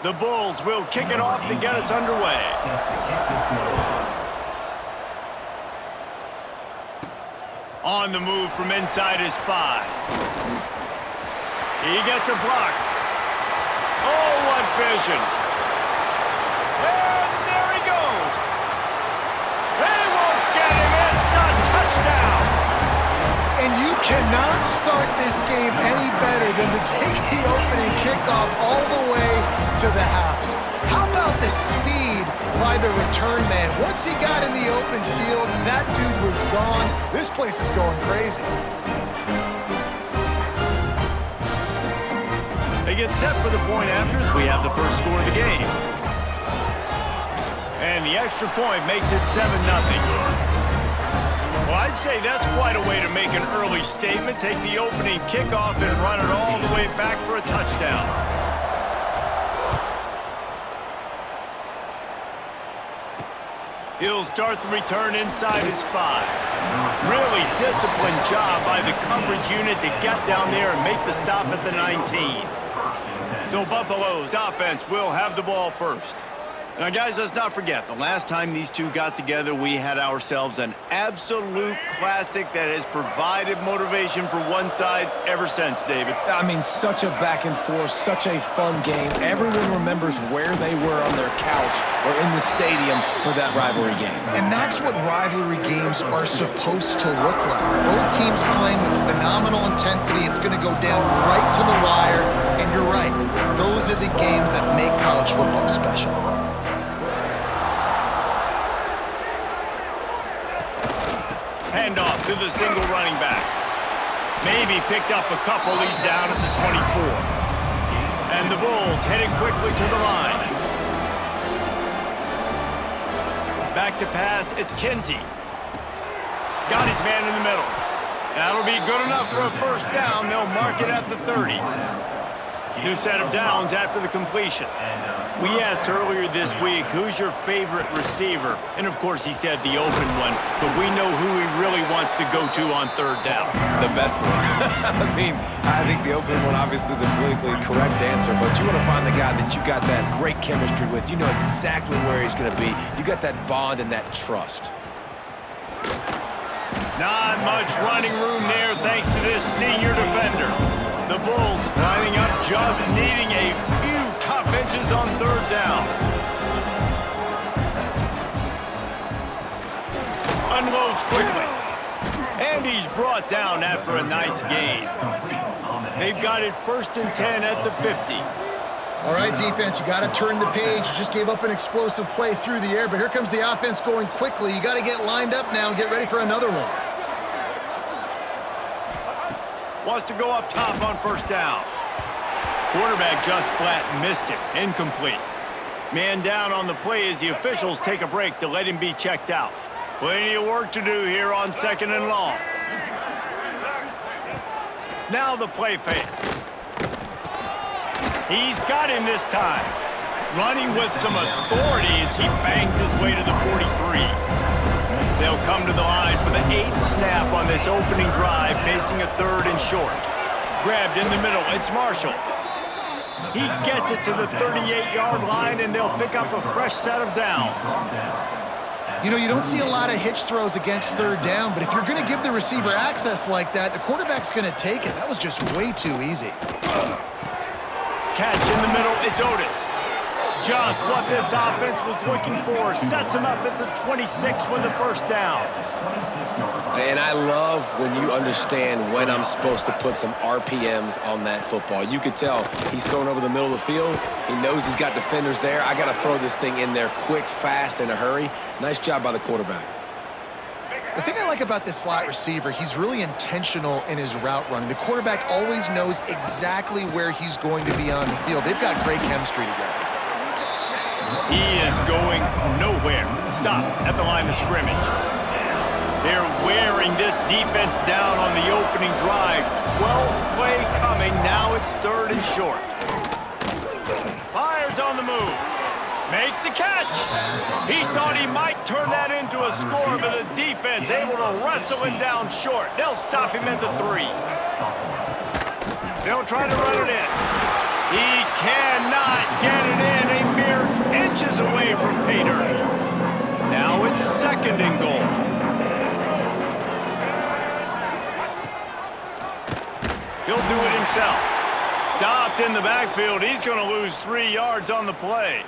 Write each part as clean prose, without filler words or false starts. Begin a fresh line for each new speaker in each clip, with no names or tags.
The Bulls will kick it off to get us underway. On the move from inside his 5. He gets a block. Oh, what vision. And there he goes. They won't get him. It's a touchdown.
And you cannot start this game any better than to take the opening kickoff all the way to the house. How about the speed by the return man? Once he got in the open field, that dude was gone. This place is going crazy.
They get set for the point after as we have the first score of the game. And the extra point makes it 7-0. Well, I'd say that's quite a way to make an early statement. Take the opening kickoff and run it all the way back for a touchdown. He'll start the return inside his 5. Really disciplined job by the coverage unit to get down there and make the stop at the 19. So Buffalo's offense will have the ball first. Now, guys, let's not forget, the last time these two got together, we had ourselves an absolute classic that has provided motivation for one side ever since, David.
I mean, such a back and forth, such a fun game. Everyone remembers where they were on their couch or in the stadium for that rivalry game.
And that's what rivalry games are supposed to look like. Both teams playing with phenomenal intensity. It's going to go down right to the wire. And you're right, those are the games that make college football special.
Handoff to the single running back. Maybe picked up a couple. He's down at the 24. And the Bulls heading quickly to the line. Back to pass, it's Kinsey. Got his man in the middle. That'll be good enough for a first down. They'll mark it at the 30. New set of downs after the completion. We asked earlier this week, who's your favorite receiver? And, of course, he said the open one, but we know who he really wants to go to on third down.
The best one. I mean, I think the open one, obviously the politically correct answer, but you want to find the guy that you got that great chemistry with. You know exactly where he's going to be. You got that bond and that trust.
Not much running room there thanks to this senior defender. The Bulls lining up, just needing a few tough inches on third down. Unloads quickly. And he's brought down after a nice gain. They've got it 1st and 10 at the 50.
All right, defense, you got to turn the page. You just gave up an explosive play through the air, but here comes the offense going quickly. You got to get lined up now and get ready for another one.
Wants to go up top on first down. Quarterback just flat missed it. Incomplete. Man down on the play as the officials take a break to let him be checked out. Plenty of work to do here on 2nd and long. Now the play fake. He's got him this time. Running with some authority as he bangs his way to the 43. They'll come to the line for the 8th snap on this opening drive, facing a 3rd and short. Grabbed in the middle, it's Marshall. He gets it to the 38-yard line, and they'll pick up a fresh set of downs.
You know, you don't see a lot of hitch throws against third down, but if you're going to give the receiver access like that, the quarterback's going to take it. That was just way too easy.
Catch in the middle, it's Otis. Just what this offense was looking for. Sets him up at the 26 with the first down.
And I love when you understand when I'm supposed to put some RPMs on that football. You could tell he's thrown over the middle of the field. He knows he's got defenders there. I got to throw this thing in there quick, fast, in a hurry. Nice job by the quarterback.
The thing I like about this slot receiver, he's really intentional in his route running. The quarterback always knows exactly where he's going to be on the field. They've got great chemistry together.
He is going nowhere. Stop at the line of scrimmage. They're wearing this defense down on the opening drive. 12th play coming. Now it's 3rd and short. Fires on the move. Makes the catch. He thought he might turn that into a score, but the defense able to wrestle him down short. They'll stop him at the 3. They'll try to run it in. He cannot get it in, a mere inches away from pay dirt. Now it's 2nd and goal. He'll do it himself. Stopped in the backfield. He's going to lose 3 yards on the play.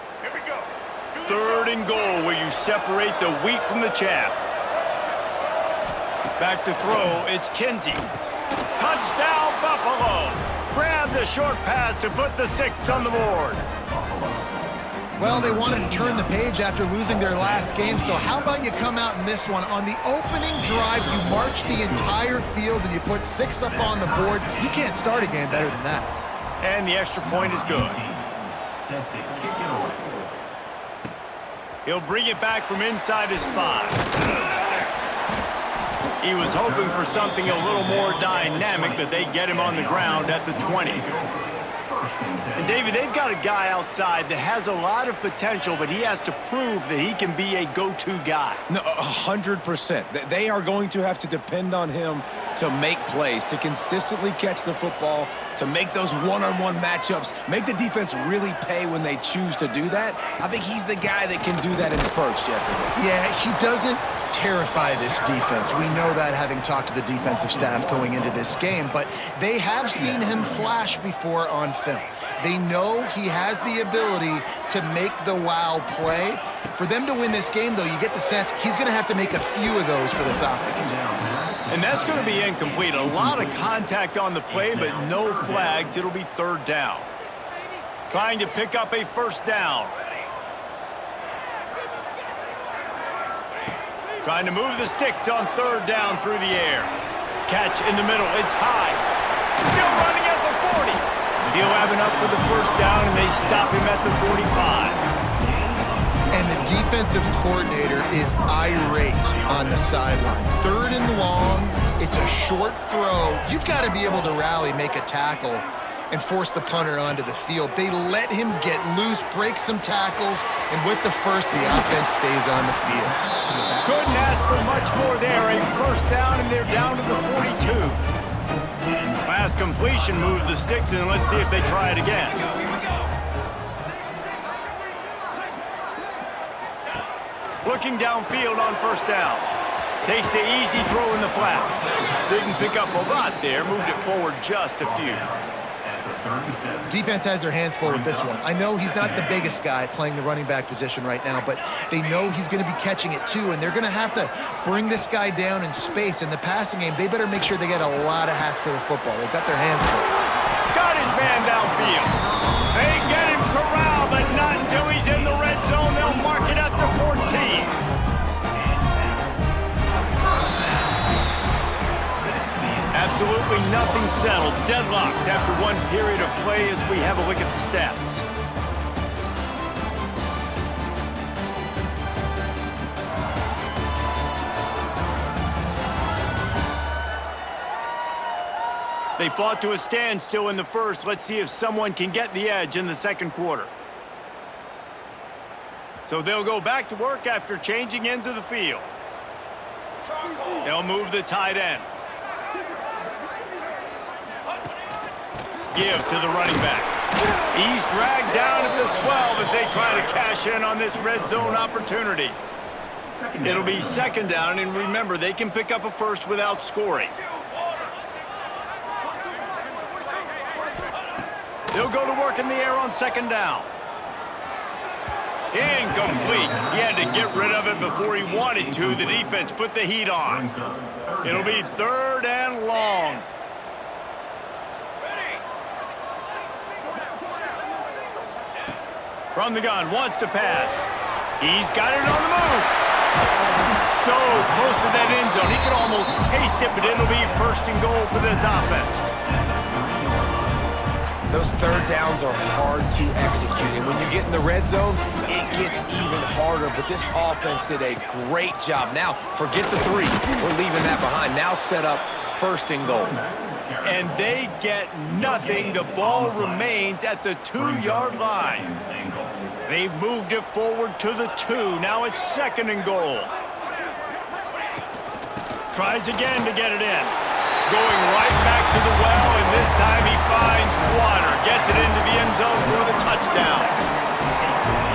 3rd and goal, where you separate the wheat from the chaff. Back to throw, it's Kinsey. Touchdown, Buffalo! Grab the short pass to put the 6 on the board.
Well, they wanted to turn the page after losing their last game, so how about you come out in this one? On the opening drive, you march the entire field and you put 6 up on the board. You can't start a game better than that.
And the extra point is good. He'll bring it back from inside his 5. He was hoping for something a little more dynamic, but they get him on the ground at the 20. And David, they've got a guy outside that has a lot of potential, but he has to prove that he can be a go-to guy.
No, 100%. They are going to have to depend on him to make plays, to consistently catch the football, to make those one-on-one matchups, make the defense really pay when they choose to do that. I think he's the guy that can do that in spurts, Jesse.
Yeah, he doesn't terrify this defense. We know that, having talked to the defensive staff going into this game, but they have seen him flash before on film. They know he has the ability to make the wow play. For them to win this game, though, you get the sense he's going to have to make a few of those for this offense.
And that's going to be incomplete. A lot of contact on the play, but no flags. It'll be 3rd down. Trying to pick up a 1st down. Trying to move the sticks on 3rd down through the air. Catch in the middle. It's high. Still running at the 40. He'll have enough for the 1st down, and they stop him at the 45.
And the defensive coordinator is irate on the sideline. 3rd and long. It's a short throw. You've got to be able to rally, make a tackle, and force the punter onto the field. They let him get loose, break some tackles, and with the 1st, the offense stays on the field.
Couldn't ask for much more there. A 1st down, and they're down to the 42. Last completion moved the sticks, and let's see if they try it again. Looking downfield on 1st down. Takes the easy throw in the flat. Didn't pick up a lot there. Moved it forward just a few.
Defense has their hands full with this one. I know he's not the biggest guy playing the running back position right now, but they know he's going to be catching it too, and they're going to have to bring this guy down in space. In the passing game, they better make sure they get a lot of hats to the football. They've got their hands full.
Got his man downfield. They get him corralled, but not until he's in the red zone. They'll mark it at the 14. Absolutely nothing settled. Deadlocked after one period of play as we have a look at the stats. They fought to a standstill in the 1st. Let's see if someone can get the edge in the 2nd quarter. So they'll go back to work after changing into the field. They'll move the tight end. Give to the running back. He's dragged down at the 12 as they try to cash in on this red zone opportunity. It'll be 2nd down, and remember, they can pick up a 1st without scoring. They'll go to work in the air on 2nd down. Incomplete. He had to get rid of it before he wanted to. The defense put the heat on. It'll be 3rd and long. From the gun, wants to pass. He's got it on the move. So close to that end zone. He could almost taste it, but it'll be 1st and goal for this offense.
Those 3rd downs are hard to execute, and when you get in the red zone, it gets even harder, but this offense did a great job. Now, forget the 3. We're leaving that behind. Now set up 1st and goal.
And they get nothing. The ball remains at the 2-yard line. They've moved it forward to the 2. Now it's 2nd and goal. Tries again to get it in. Going right back to the well, and this time he finds water. Gets it into the end zone for the touchdown.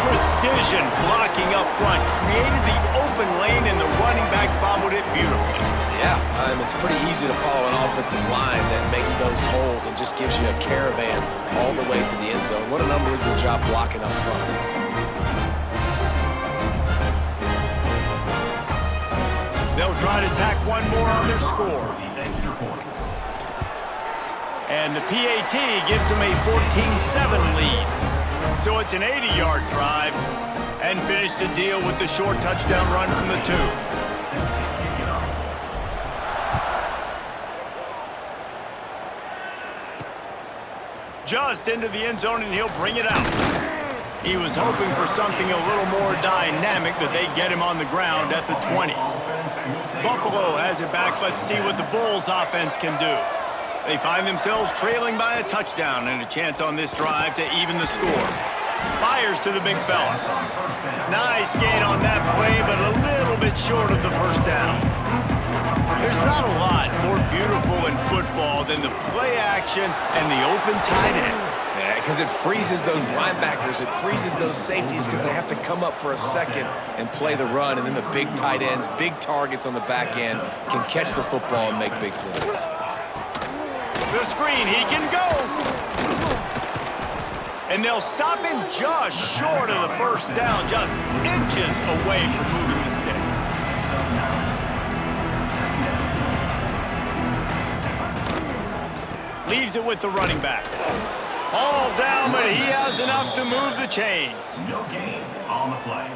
Precision blocking up front. Created the open lane, and the running back followed it beautifully.
Yeah, it's pretty easy to follow an offensive line that makes those holes and just gives you a caravan all the way to the end zone. What an unbelievable job blocking up front.
They'll try to tack one more on their score. And the PAT gives them a 14-7 lead. So it's an 80-yard drive, and finish the deal with the short touchdown run from the 2. Just into the end zone, and he'll bring it out. He was hoping for something a little more dynamic, but they get him on the ground at the 20. Buffalo has it back. Let's see what the Bulls offense can do. They find themselves trailing by a touchdown and a chance on this drive to even the score. Fires to the big fella. Nice gain on that play, but a little bit short of the first down. There's not a lot more beautiful in football than the play action and the open tight end.
Yeah, because it freezes those linebackers. It freezes those safeties because they have to come up for a second and play the run. And then the big tight ends, big targets on the back end can catch the football and make big plays.
The screen, he can go. And they'll stop him just short of the first down, just inches away from moving the sticks. Leaves it with the running back. All down, but he has enough to move the chains.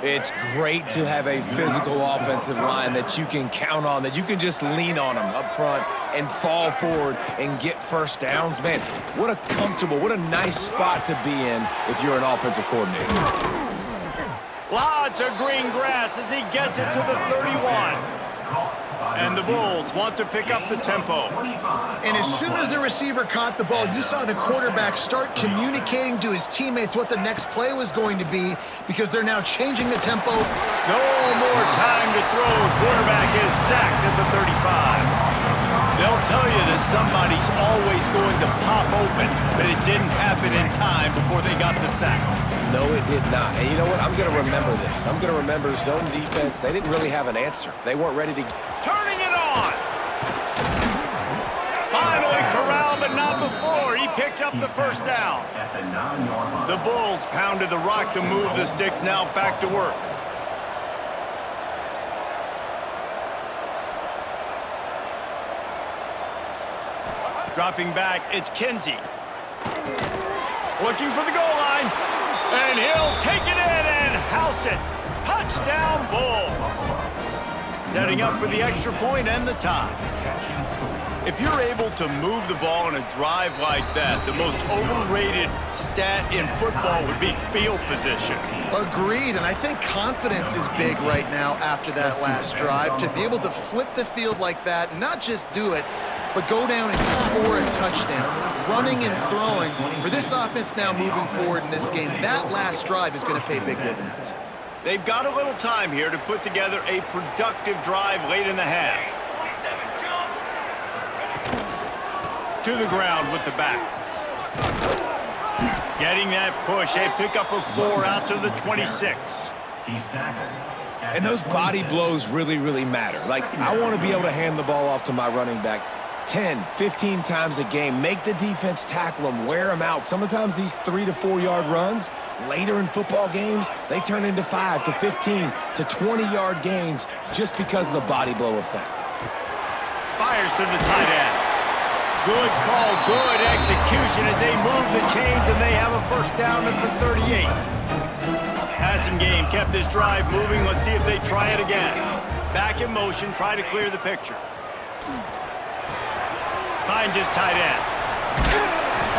It's great to have a physical offensive line that you can count on, that you can just lean on them up front and fall forward and get first downs. Man, what a comfortable, what a nice spot to be in if you're an offensive coordinator.
Lots of green grass as he gets it to the 31. And the Bulls want to pick up the tempo.
And as soon as the receiver caught the ball, you saw the quarterback start communicating to his teammates what the next play was going to be, because they're now changing the tempo.
No more time to throw. Quarterback is sacked at the 35. They'll tell you that somebody's always going to pop open, but it didn't happen in time before they got the sack.
No, it did not. And you know what? I'm going to remember this. I'm going to remember zone defense. They didn't really have an answer. They weren't ready to...
Turning it on! Finally corralled, but not before. He picks up the first down. The Bulls pounded the rock to move the sticks. Now back to work. Dropping back, it's Kinsey. Looking for the goal line. And he'll take it in and house it. Touchdown, Bulls. Setting up for the extra point and the tie. If you're able to move the ball on a drive like that, the most overrated stat in football would be field position.
Agreed, and I think confidence is big right now after that last drive. To be able to flip the field like that, not just do it, but go down and score a touchdown. Running and throwing. For this offense now moving forward in this game, that last drive is going to pay big dividends.
They've got a little time here to put together a productive drive late in the half. To the ground with the back. Getting that push. They pick up a 4 out to the 26.
And those body blows really, really matter. Like, I want to be able to hand the ball off to my running back 10, 15 times a game. Make the defense tackle them, wear them out. Sometimes these 3 to 4 yard runs, later in football games, they turn into 5 to 15 to 20 yard gains just because of the body blow effect.
Fires to the tight end. Good call, good execution as they move the chains, and they have a first down at the 38. Passing game kept this drive moving. Let's see if they try it again. Back in motion, try to clear the picture. Finds his tight end.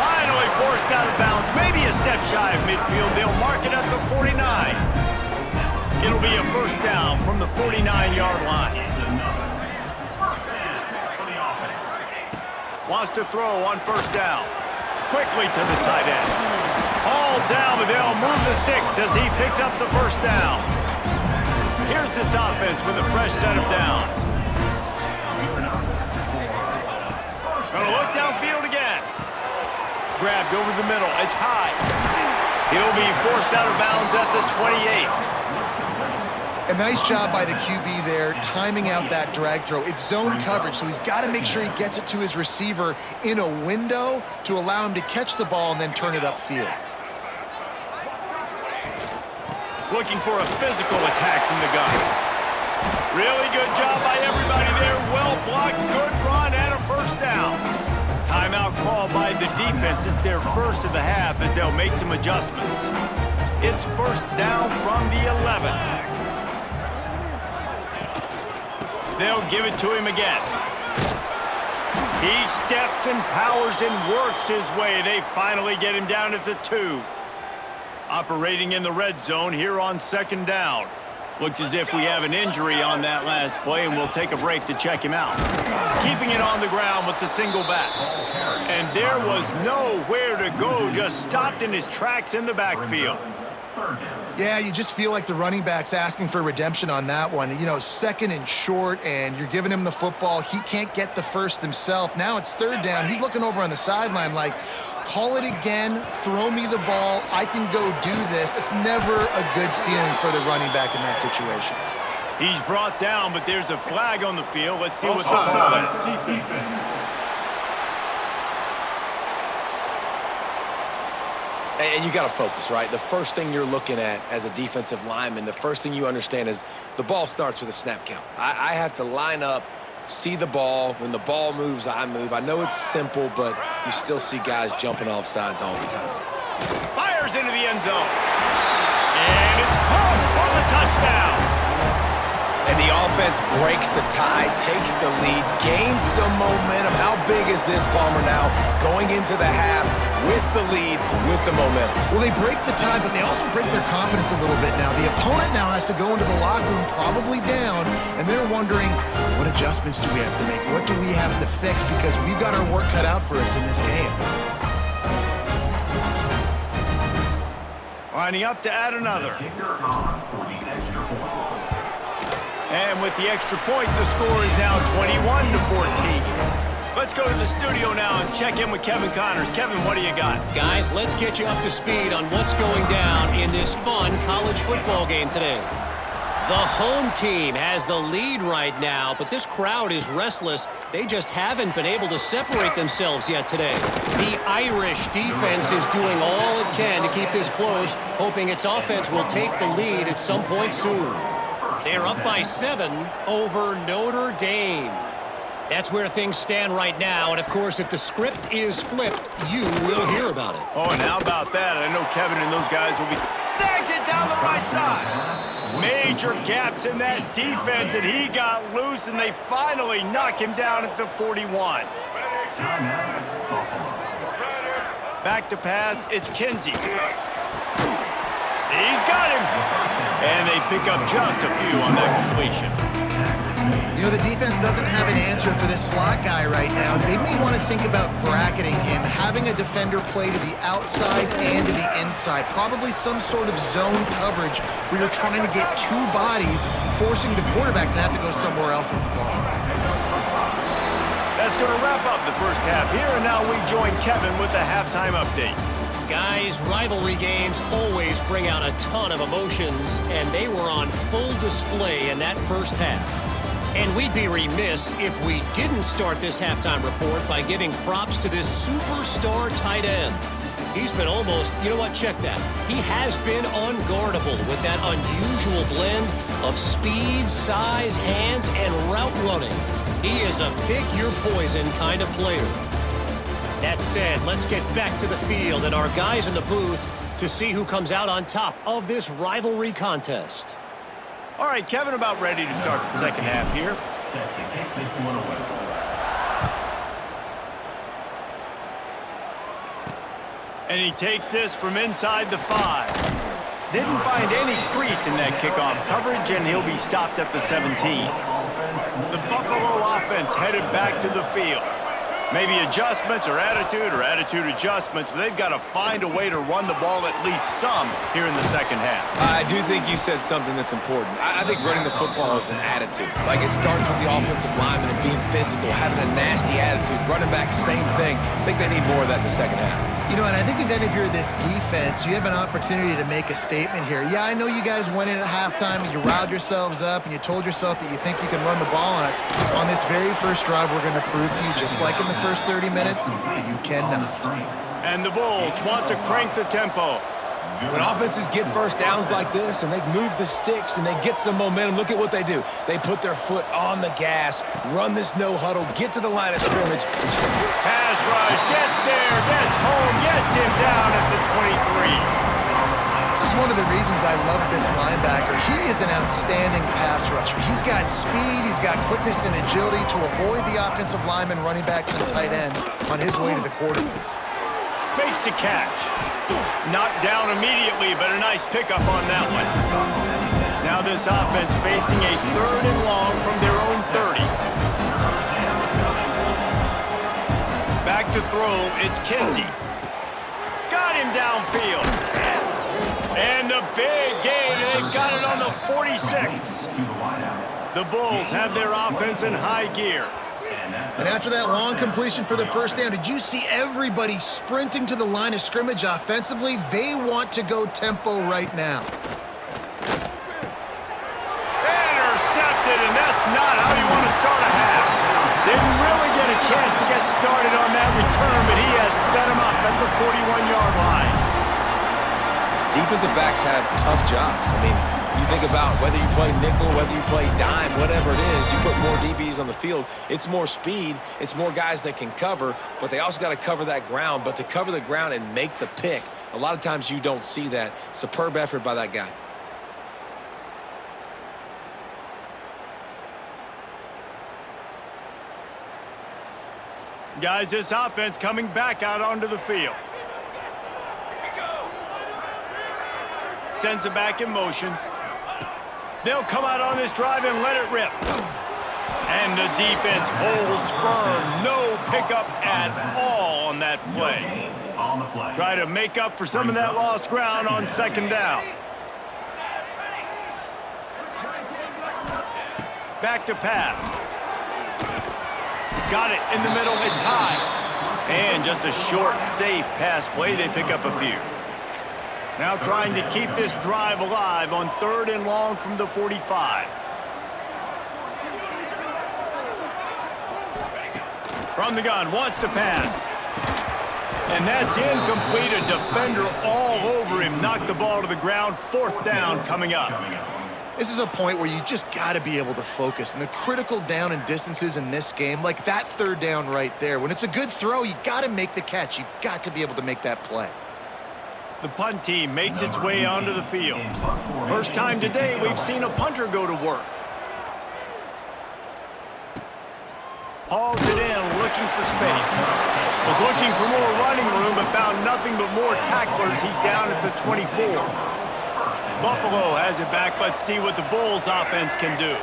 Finally forced out of bounds, maybe a step shy of midfield. They'll mark it at the 49. It'll be a first down from the 49-yard line. Wants to throw on first down. Quickly to the tight end. All down, but they'll move the sticks as he picks up the first down. Here's this offense with a fresh set of downs. Gonna look downfield again. Grabbed over the middle. It's high. He'll be forced out of bounds at the 28.
A nice job by the QB there, timing out that drag throw. It's zone coverage, so he's got to make sure he gets it to his receiver in a window to allow him to catch the ball and then turn it upfield.
Looking for a physical attack from the gun. Really good job by everybody there. Well blocked, good run, and a first down. Timeout call by the defense. It's their first of the half as they'll make some adjustments. It's first down from the 11. They'll give it to him again. He steps and powers and works his way. They finally get him down at the 2. Operating in the red zone here on second down. Looks as if we have an injury on that last play, and we'll take a break to check him out. Keeping it on the ground with the single back. And there was nowhere to go, just stopped in his tracks in the backfield.
Yeah, you just feel like the running back's asking for redemption on that one. You know, second and short, and you're giving him the football. He can't get the first himself. Now it's third down. He's looking over on the sideline like, call it again, throw me the ball, I can go do this. It's never a good feeling for the running back in that situation.
He's brought down, but there's a flag on the field. Let's see what the call is.
And you got to focus, right? The first thing you're looking at as a defensive lineman, the first thing you understand is the ball starts with a snap count. I have to line up, see the ball. When the ball moves, I move. I know it's simple, but you still see guys jumping off sides all the time.
Fires into the end zone. And it's caught for the touchdown.
And the offense breaks the tie, takes the lead, gains some momentum. How big is this, Palmer, now going into the half with the lead, with the momentum?
Well, they break the tie, but they also break their confidence a little bit now. The opponent now has to go into the locker room probably down, and they're wondering, what adjustments do we have to make? What do we have to fix? Because we've got our work cut out for us in this game.
Lining up to add another. And with the extra point, the score is now 21-14. Let's go to the studio now and check in with Kevin Connors. Kevin, what do you got?
Guys, let's get you up to speed on what's going down in this fun college football game today. The home team has the lead right now, but this crowd is restless. They just haven't been able to separate themselves yet today. The Irish defense is doing all it can to keep this close, hoping its offense will take the lead at some point soon. They're up by 7 over Notre Dame. That's where things stand right now, and of course, if the script is flipped, you will hear about it.
Oh, and how about that? I know Kevin and those guys will be... Snags it down the right side. Major gaps in that defense, and he got loose, and they finally knock him down at the 41. Back to pass, it's Kinsey. He's got him. And they pick up just a few on that completion.
You know, the defense doesn't have an answer for this slot guy right now. They may want to think about bracketing him, having a defender play to the outside and to the inside. Probably some sort of zone coverage where you're trying to get 2 bodies, forcing the quarterback to have to go somewhere else with the ball.
That's going to wrap up the first half here, and now we join Kevin with the halftime update.
Guys, rivalry games always bring out a ton of emotions, and they were on full display in that first half. And we'd be remiss if we didn't start this halftime report by giving props to this superstar tight end. He's been almost, you know what, check that. He has been unguardable with that unusual blend of speed, size, hands, and route running. He is a pick-your-poison kind of player. That said, let's get back to the field and our guys in the booth to see who comes out on top of this rivalry contest.
All right, Kevin, about ready to start the second half here. And he takes this from inside the 5. Didn't find any crease in that kickoff coverage, and he'll be stopped at the 17. The Buffalo offense headed back to the field. Maybe adjustments or attitude adjustments, but they've got to find a way to run the ball at least some here in the second half.
I do think you said something that's important. I think running the football is an attitude. Like, it starts with the offensive lineman and being physical, having a nasty attitude. Running back, same thing. I think they need more of that in the second half.
You know, and I think if you're this defense, you have an opportunity to make a statement here. Yeah, I know you guys went in at halftime and you riled yourselves up and you told yourself that you think you can run the ball on us. On this very first drive, we're going to prove to you, just like in the first 30 minutes, you cannot.
And the Bulls want to crank the tempo.
When offenses get first downs like this and they move the sticks and they get some momentum, look at what they do. They put their foot on the gas, run this no huddle, get to the line of scrimmage.
Pass rush, gets there, gets home, gets him down at the 23.
This is one of the reasons I love this linebacker. He is an outstanding pass rusher. He's got speed, he's got quickness and agility to avoid the offensive linemen, running backs, and tight ends on his way to the quarterback.
Makes the catch. Knocked down immediately, but a nice pickup on that one. Now this offense facing a 3rd and long from their own 30. Back to throw, it's Kinsey. Got him downfield. And the big gain, and they've got it on the 46. The Bulls have their offense in high gear.
And after that long completion for the first down, did you see everybody sprinting to the line of scrimmage offensively? They want to go tempo right now.
Intercepted, and that's not how you want to start a half. Didn't really get a chance to get started on that return, but he has set him up at the 41-yard line.
Defensive backs have tough jobs. I mean, you think about whether you play nickel, whether you play dime, whatever it is, you put more DBs on the field. It's more speed. It's more guys that can cover, but they also got to cover that ground. But to cover the ground and make the pick, a lot of times you don't see that. Superb effort by that guy.
Guys, this offense coming back out onto the field. Sends it back in motion. They'll come out on this drive and let it rip. And the defense holds firm. No pickup at all on that play. Try to make up for some of that lost ground on second down. Back to pass. Got it in the middle. It's high. And just a short, safe pass play. They pick up a few. Now trying to keep this drive alive on 3rd and long from the 45. From the gun, wants to pass. And that's incomplete. A defender all over him. Knocked the ball to the ground. 4th down coming up.
This is a point where you just got to be able to focus. And the critical down and distances in this game, like that 3rd down right there, when it's a good throw, you got to make the catch. You've got to be able to make that play.
The punt team makes its way onto the field. First time today we've seen a punter go to work. Hauls it in, looking for space. Was looking for more running room, but found nothing but more tacklers. He's down at the 24. Buffalo has it back. Let's see what the Bulls offense can do.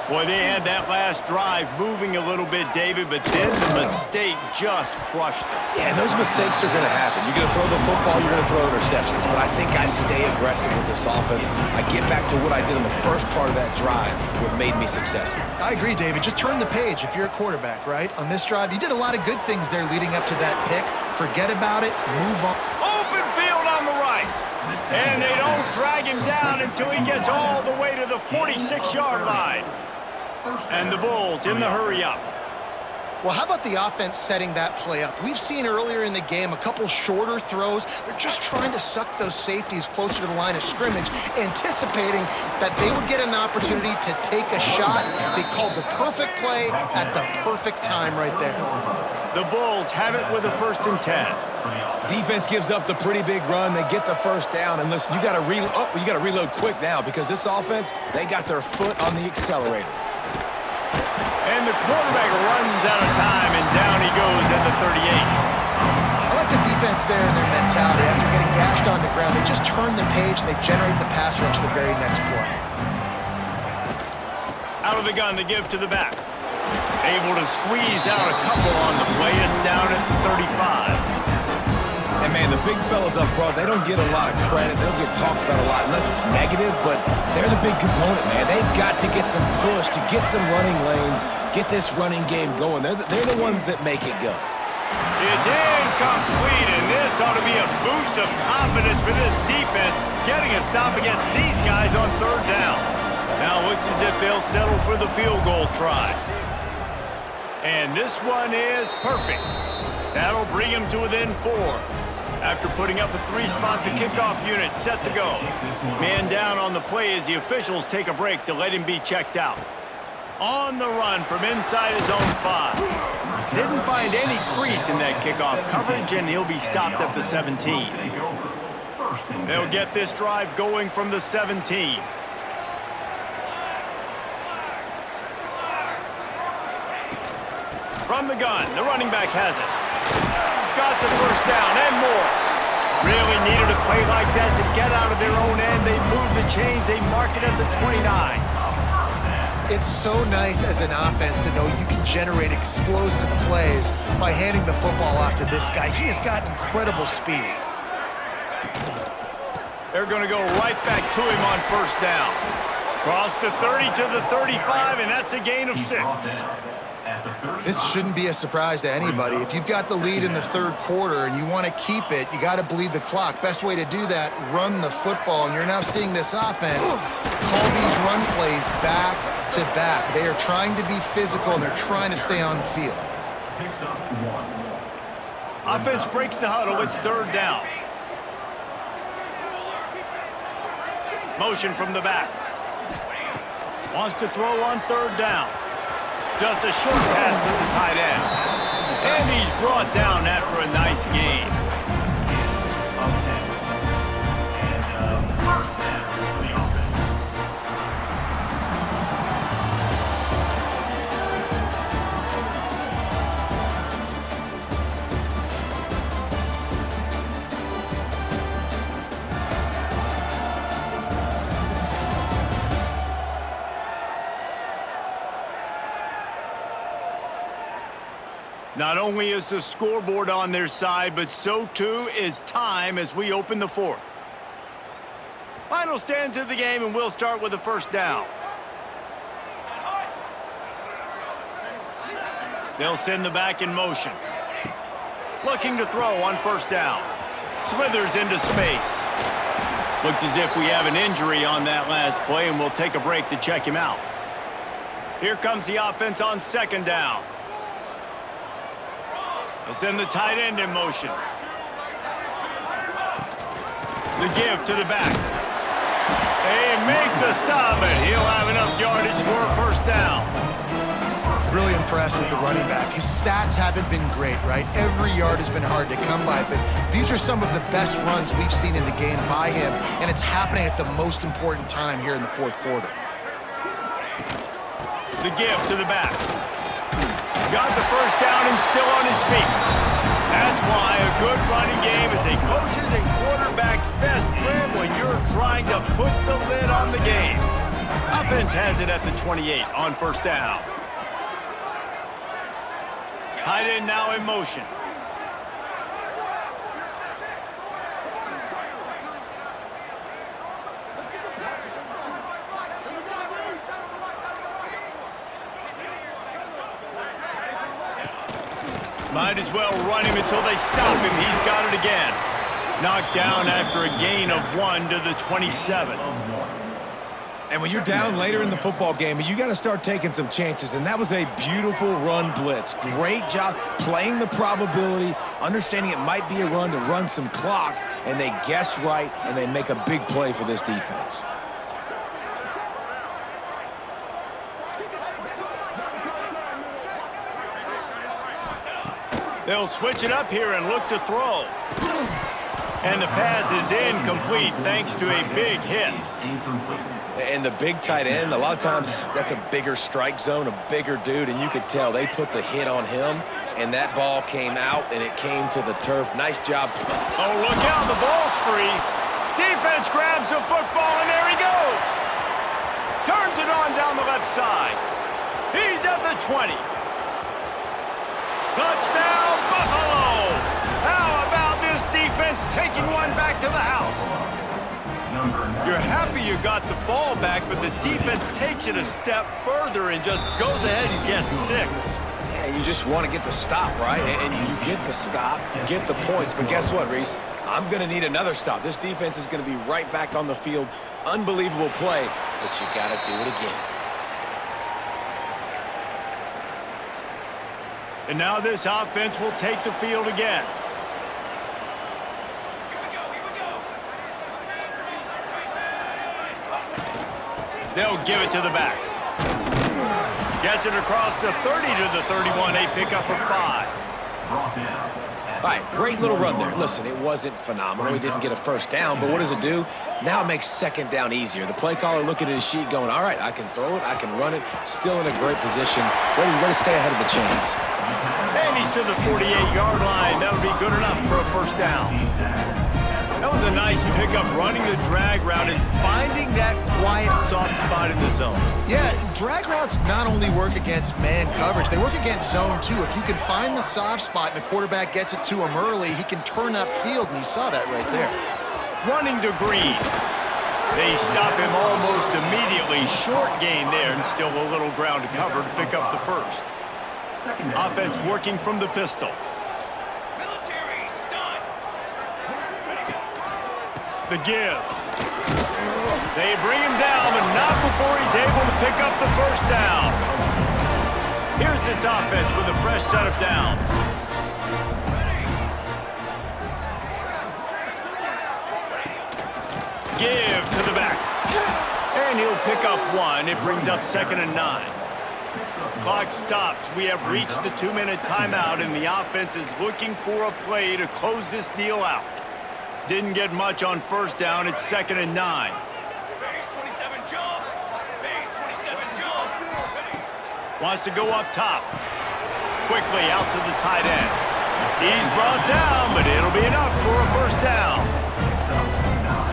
Boy, they had that last drive moving a little bit, David, but then the mistake just crushed them.
Yeah, and those mistakes are going to happen. You're going to throw the football, you're going to throw interceptions, but I think I stay aggressive with this offense. I get back to what I did in the first part of that drive, what made me successful.
I agree, David. Just turn the page if you're a quarterback, right? On this drive, you did a lot of good things there leading up to that pick. Forget about it. Move on.
Open field on the right. And they don't drag him down until he gets all the way to the 46-yard line. And the Bulls in the hurry up.
Well, how about the offense setting that play up? We've seen earlier in the game a couple shorter throws. They're just trying to suck those safeties closer to the line of scrimmage, anticipating that they would get an opportunity to take a shot. They called the perfect play at the perfect time right there.
The Bulls have it with a 1st and 10.
Defense gives up the pretty big run. They get the first down. And listen, you got to reload quick now because this offense, they got their foot on the accelerator.
And the quarterback runs out of time, and down he goes at the 38.
I like the defense there and their mentality. After getting gashed on the ground, they just turn the page and they generate the pass rush the very next play.
Out of the gun to give to the back. Able to squeeze out a couple on the play. It's down at the 35.
And, man, the big fellas up front, they don't get a lot of credit. They don't get talked about a lot unless it's negative, but they're the big component, man. They've got to get some push, to get some running lanes, get this running game going. They're the ones that make it go.
It's incomplete, and this ought to be a boost of confidence for this defense, getting a stop against these guys on third down. Now it looks as if they'll settle for the field goal try. And this one is perfect. That'll bring him to within 4. After putting up a 3-spot, the kickoff unit set to go. Man down on the play as the officials take a break to let him be checked out. On the run from inside his own 5. Didn't find any crease in that kickoff coverage, and he'll be stopped at the 17. They'll get this drive going from the 17. From the gun, the running back has it. Got the first down and more. Really needed a play like that to get out of their own end. They move the chains. They mark it at the 29.
It's so nice as an offense to know you can generate explosive plays by handing the football off to this guy. He has got incredible speed.
They're going to go right back to him on first down. Cross the 30 to the 35, and that's a gain of 6.
This shouldn't be a surprise to anybody. If you've got the lead in the third quarter and you want to keep it, you got to bleed the clock. Best way to do that, run the football. And you're now seeing this offense call these run plays back to back. They are trying to be physical, and they're trying to stay on the field.
Offense breaks the huddle. It's third down. Motion from the back. Wants to throw on third down. Just a short pass to the tight end. And he's brought down after a nice gain. Not only is the scoreboard on their side, but so too is time as we open the fourth. Final stands of the game, and we'll start with the first down. They'll send the back in motion. Looking to throw on first down. Slithers into space. Looks as if we have an injury on that last play, and we'll take a break to check him out. Here comes the offense on second down. They'll send the tight end in motion. The give to the back. They make the stop, and he'll have enough yardage for a first down.
Really impressed with the running back. His stats haven't been great, right? Every yard has been hard to come by, but these are some of the best runs we've seen in the game by him, and it's happening at the most important time here in the fourth quarter.
The give to the back. Got the first down and still on his feet. That's why a good running game is a coach's and quarterback's best friend when you're trying to put the lid on the game. Offense has it at the 28 on first down. Tight end now in motion. Might as well run him until they stop him. He's got it again. Knocked down after a gain of 1 to the 27.
And when you're down later in the football game, you got to start taking some chances. And that was a beautiful run blitz. Great job playing the probability, understanding it might be a run to run some clock, and they guess right, and they make a big play for this defense.
They'll switch it up here and look to throw. And the pass is incomplete thanks to a big hit.
And the big tight end, a lot of times that's a bigger strike zone, a bigger dude, and you could tell they put the hit on him, and that ball came out, and it came to the turf. Nice job.
Oh, look out, the ball's free. Defense grabs the football, and there he goes. Turns it on down the left side. He's at the 20. Touchdown, Buffalo! How about this defense taking one back to the house? You're happy you got the ball back, but the defense takes it a step further and just goes ahead and gets 6.
Yeah, you just want to get the stop, right? And you get the stop, get the points. But guess what, Reese? I'm going to need another stop. This defense is going to be right back on the field. Unbelievable play, but you got to do it again.
And now this offense will take the field again. They'll give it to the back. Gets it across the 30 to the 31. A pickup of 5.
All right, great little run there. Listen, it wasn't phenomenal. He didn't get a first down, but what does it do? Now it makes second down easier. The play caller looking at his sheet going, all right, I can throw it, I can run it, still in a great position, ready to stay ahead of the chains.
And he's to the 48-yard line. That'll be good enough for a first down. That was a nice pickup, running the drag route and finding that quiet, soft spot in the zone.
Yeah, drag routes not only work against man coverage, they work against zone too. If you can find the soft spot and the quarterback gets it to him early, he can turn upfield, and you saw that right there.
Running to Green. They stop him almost immediately. Short gain there, and still a little ground to cover to pick up the first. Offense working from the pistol. The give. They bring him down, but not before he's able to pick up the first down. Here's this offense with a fresh set of downs. Give to the back. And he'll pick up 1. It brings up 2nd and 9. Clock stops. We have reached the 2-minute timeout, and the offense is looking for a play to close this deal out. Didn't get much on first down. It's 2nd and 9. Wants to go up top. Quickly out to the tight end. He's brought down, but it'll be enough for a first down.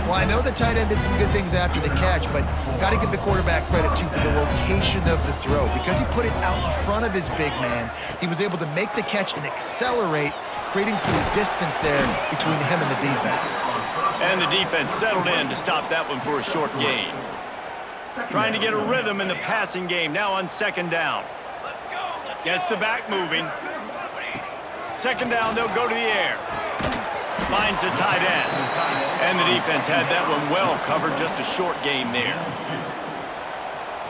Well, I know the tight end did some good things after the catch, but got to give the quarterback credit, too, for the location of the throw. Because he put it out in front of his big man, he was able to make the catch and accelerate, creating some distance there between him and the defense.
And the defense settled in to stop that one for a short gain. Trying to get a rhythm in the passing game, now on 2nd down. Gets the back moving. 2nd down, they'll go to the air. Finds the tight end. And the defense had that one well covered, just a short gain there.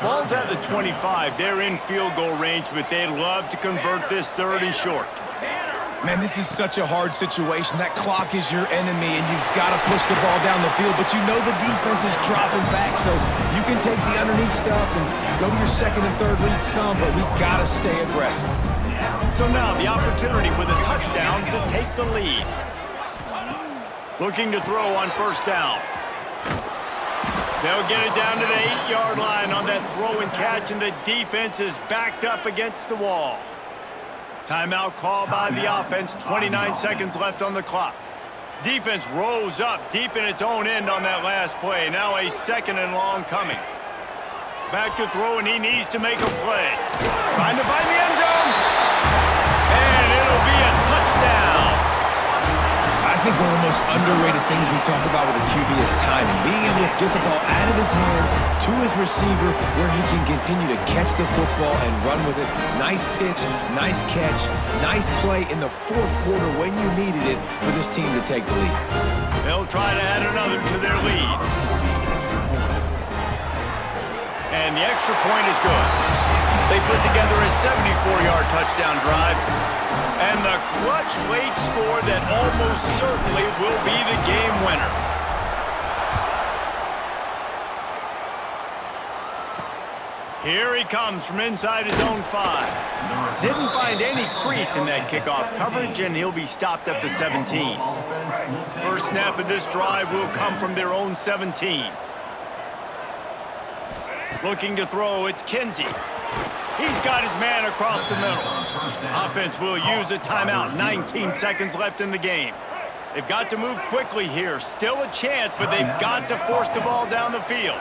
Ball's at the 25. They're in field goal range, but they'd love to convert this 3rd and short.
Man, this is such a hard situation. That clock is your enemy, and you've got to push the ball down the field, but you know the defense is dropping back, so you can take the underneath stuff and go to your 2nd and 3rd read some, but we've got to stay aggressive.
So now the opportunity with a touchdown to take the lead. Looking to throw on first down. They'll get it down to the 8-yard line on that throw and catch, and the defense is backed up against the wall. Timeout called by the offense, 29 seconds left on the clock. Defense rose up deep in its own end on that last play. Now a 2nd and long coming. Back to throw, and he needs to make a play. Trying to find the end zone. And it'll be a touchdown.
I think one of the most underrated things we talk about with a QB is timing. Being able to get the ball out of his hands to his receiver where he can continue to catch the football and run with it. Nice pitch, nice catch, nice play in the 4th quarter when you needed it for this team to take the lead.
They'll try to add another to their lead. And the extra point is good. They put together a 74-yard touchdown drive. And the clutch late score that almost certainly will be the game winner. Here he comes from inside his own 5. Didn't find any crease in that kickoff coverage, and he'll be stopped at the 17. First snap of this drive will come from their own 17. Looking to throw, it's Kinsey. He's got his man across the middle. Offense will use a timeout. 19 seconds left in the game. They've got to move quickly here. Still a chance, but they've got to force the ball down the field.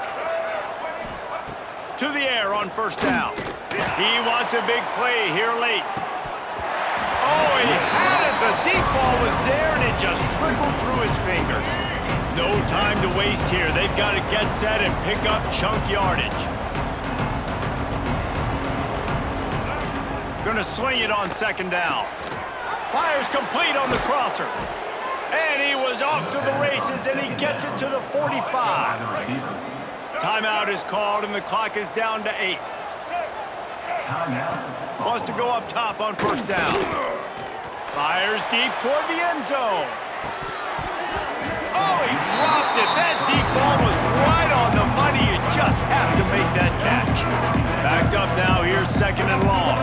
To the air on first down. He wants a big play here late. Oh, he had it. The deep ball was there, and it just trickled through his fingers. No time to waste here. They've got to get set and pick up chunk yardage. Gonna swing it on second down. Fires complete on the crosser. And he was off to the races, and he gets it to the 45. Timeout is called, and the clock is down to 8. Wants to go up top on first down. Fires deep toward the end zone. Oh, he dropped it. That deep ball was right on the money. You just have to make that catch. Backed up now. Here's second and long.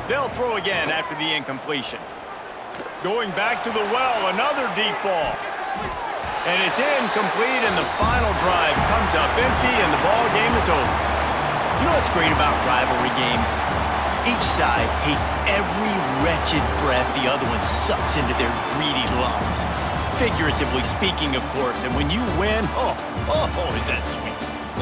They'll throw again after the incompletion. Going back to the well, another deep ball. And it's incomplete, and the final drive comes up empty, and the ball game is over.
You know what's great about rivalry games? Each side hates every wretched breath the other one sucks into their greedy lungs. Figuratively speaking, of course, and when you win, oh, is that sweet.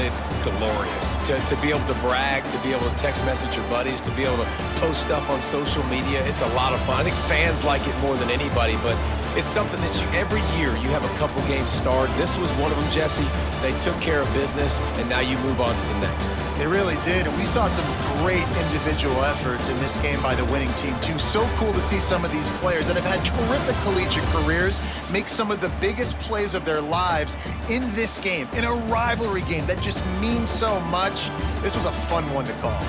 It's glorious. To be able to brag, to be able to text message your buddies, to be able to post stuff on social media, it's a lot of fun. I think fans like it more than anybody, but it's something that every year you have a couple games starred. This was one of them, Jesse. They took care of business, and now you move on to the next.
They really did, and we saw some great individual efforts in this game by the winning team, too. So cool to see some of these players that have had terrific collegiate careers make some of the biggest plays of their lives in this game, in a rivalry game that just means so much. This was a fun one to call.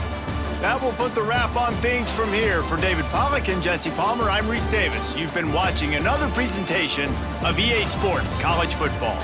That will put the wrap on things from here. For David Pollack and Jesse Palmer, I'm Reese Davis. You've been watching another presentation of EA Sports College Football.